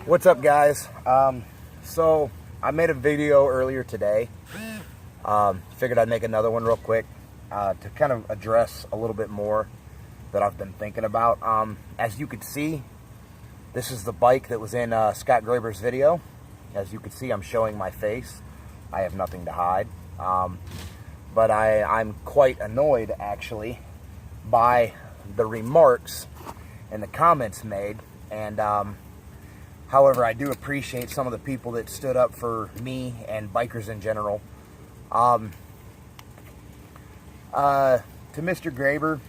What's up, guys? So I made a video earlier today. Figured I'd make another one real quick to kind of address a little bit more that I've been thinking about. As you could see, this is the bike that was in Scott Graber's video. As you can see, I'm showing my face. I have nothing to hide. But I'm quite annoyed, actually, by the remarks and the comments made. And however, I do appreciate some of the people that stood up for me and bikers in general. To Mr. Graber,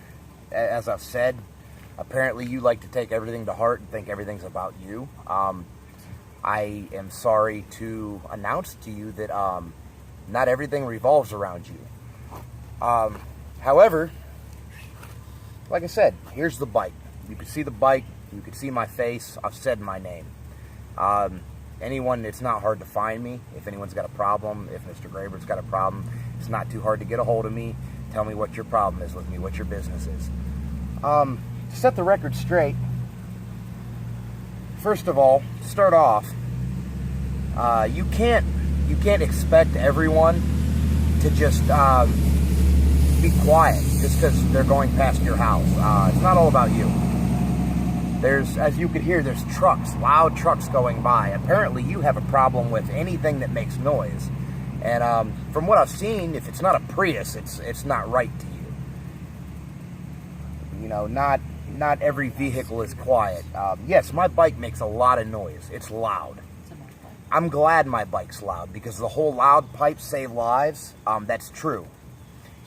as I've said, apparently you like to take everything to heart and think everything's about you. I am sorry to announce to you that not everything revolves around you. However, like I said, here's the bike. You can see the bike. You can see my face. I've said my name. Anyone, it's not hard to find me. If anyone's got a problem, if Mr. Graber's got a problem, it's not too hard to get a hold of me. Tell me what your problem is with me, what your business is. To set the record straight, first of all, to start off, you can't expect everyone to just be quiet just because they're going past your house. It's not all about you. As you can hear, there's trucks, loud trucks going by. Apparently, you have a problem with anything that makes noise. And from what I've seen, if it's not a Prius, it's not right to you. You know, not every vehicle is quiet. Yes, my bike makes a lot of noise. It's loud. I'm glad my bike's loud because the whole loud pipes save lives. That's true.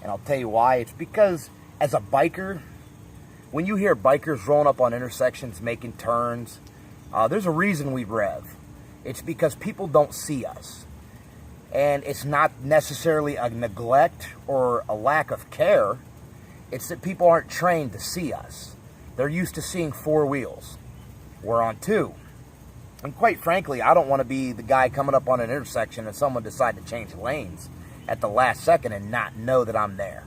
And I'll tell you why. It's because as a biker, when you hear bikers rolling up on intersections, making turns, there's a reason we rev. It's because people don't see us. And it's not necessarily a neglect or a lack of care. It's that people aren't trained to see us. They're used to seeing four wheels. We're on two. And quite frankly, I don't want to be the guy coming up on an intersection and someone decide to change lanes at the last second and not know that I'm there.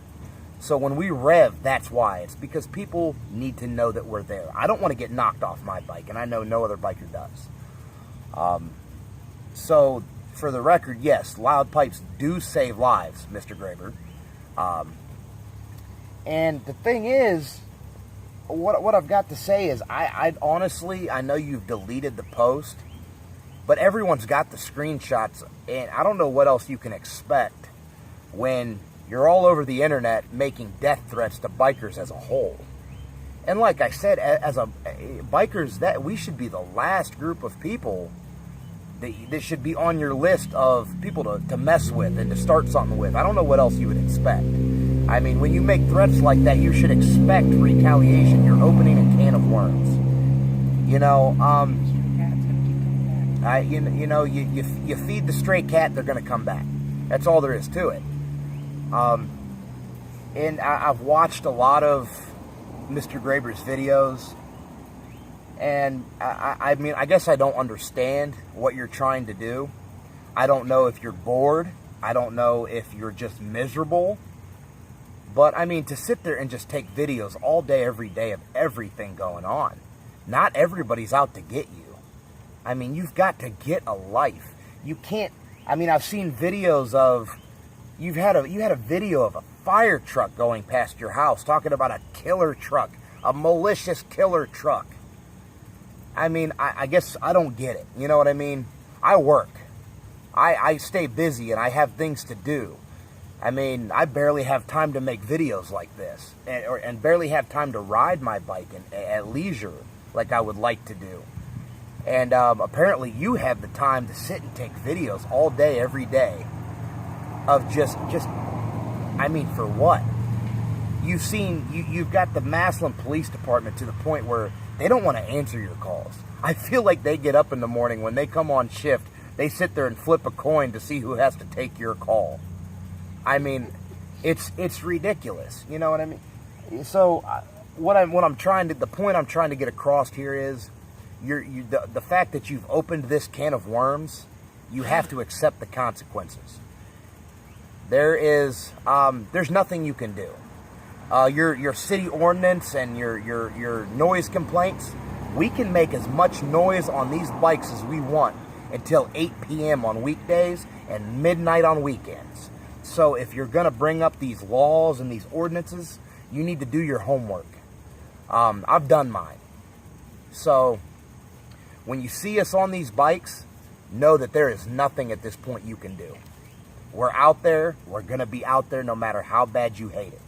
So when we rev, that's why. It's because people need to know that we're there. I don't want to get knocked off my bike, and I know no other biker does. So, for the record, yes, loud pipes do save lives, Mr. Graber. And the thing is, what I've got to say is, I honestly, I know you've deleted the post, but everyone's got the screenshots, and I don't know what else you can expect when you're all over the internet making death threats to bikers as a whole. And like I said, as bikers, that we should be the last group of people that should be on your list of people to mess with and to start something with. I don't know what else you would expect. I mean, when you make threats like that, you should expect retaliation. You're opening a can of worms. You know, you feed the stray cat, they're going to come back. That's all there is to it. And I've watched a lot of Mr. Graber's videos, and I mean, I guess I don't understand what you're trying to do. I don't know if you're bored. I don't know if you're just miserable. But, I mean, to sit there and just take videos all day, every day of everything going on. Not everybody's out to get you. I mean, you've got to get a life. You can't, I mean, I've seen videos of, you had a video of a fire truck going past your house talking about a killer truck, a malicious killer truck. I mean, I guess I don't get it. You know what I mean? I work. I stay busy and I have things to do. I mean, I barely have time to make videos like this and barely have time to ride my bike at leisure like I would like to do. And apparently you have the time to sit and take videos all day, every day of just I mean, for what? You've got the Massillon Police Department to the point where they don't want to answer your calls. I feel like they get up in the morning when they come on shift, they sit there and flip a coin to see who has to take your call. I mean, it's ridiculous. You know what I mean? So the point I'm trying to get across here is, the fact that you've opened this can of worms, you have to accept the consequences. There's nothing you can do. Your city ordinance and your noise complaints, We can make as much noise on these bikes as we want until 8 p.m. on weekdays and midnight on weekends. So if you're going to bring up these laws and these ordinances, you need to do your homework. I've done mine. So when you see us on these bikes, know that there is nothing at this point you can do. We're out there. We're going to be out there no matter how bad you hate it.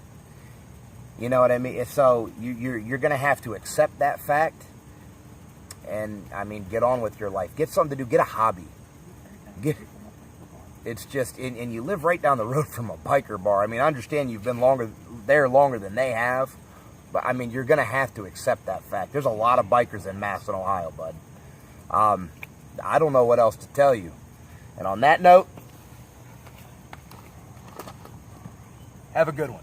You know what I mean? So you're going to have to accept that fact and, I mean, get on with your life. Get something to do. Get a hobby. It's just, and you live right down the road from a biker bar. I mean, I understand you've been longer than they have, but, I mean, you're going to have to accept that fact. There's a lot of bikers in Masson, Ohio, bud. I don't know what else to tell you. And on that note, have a good one.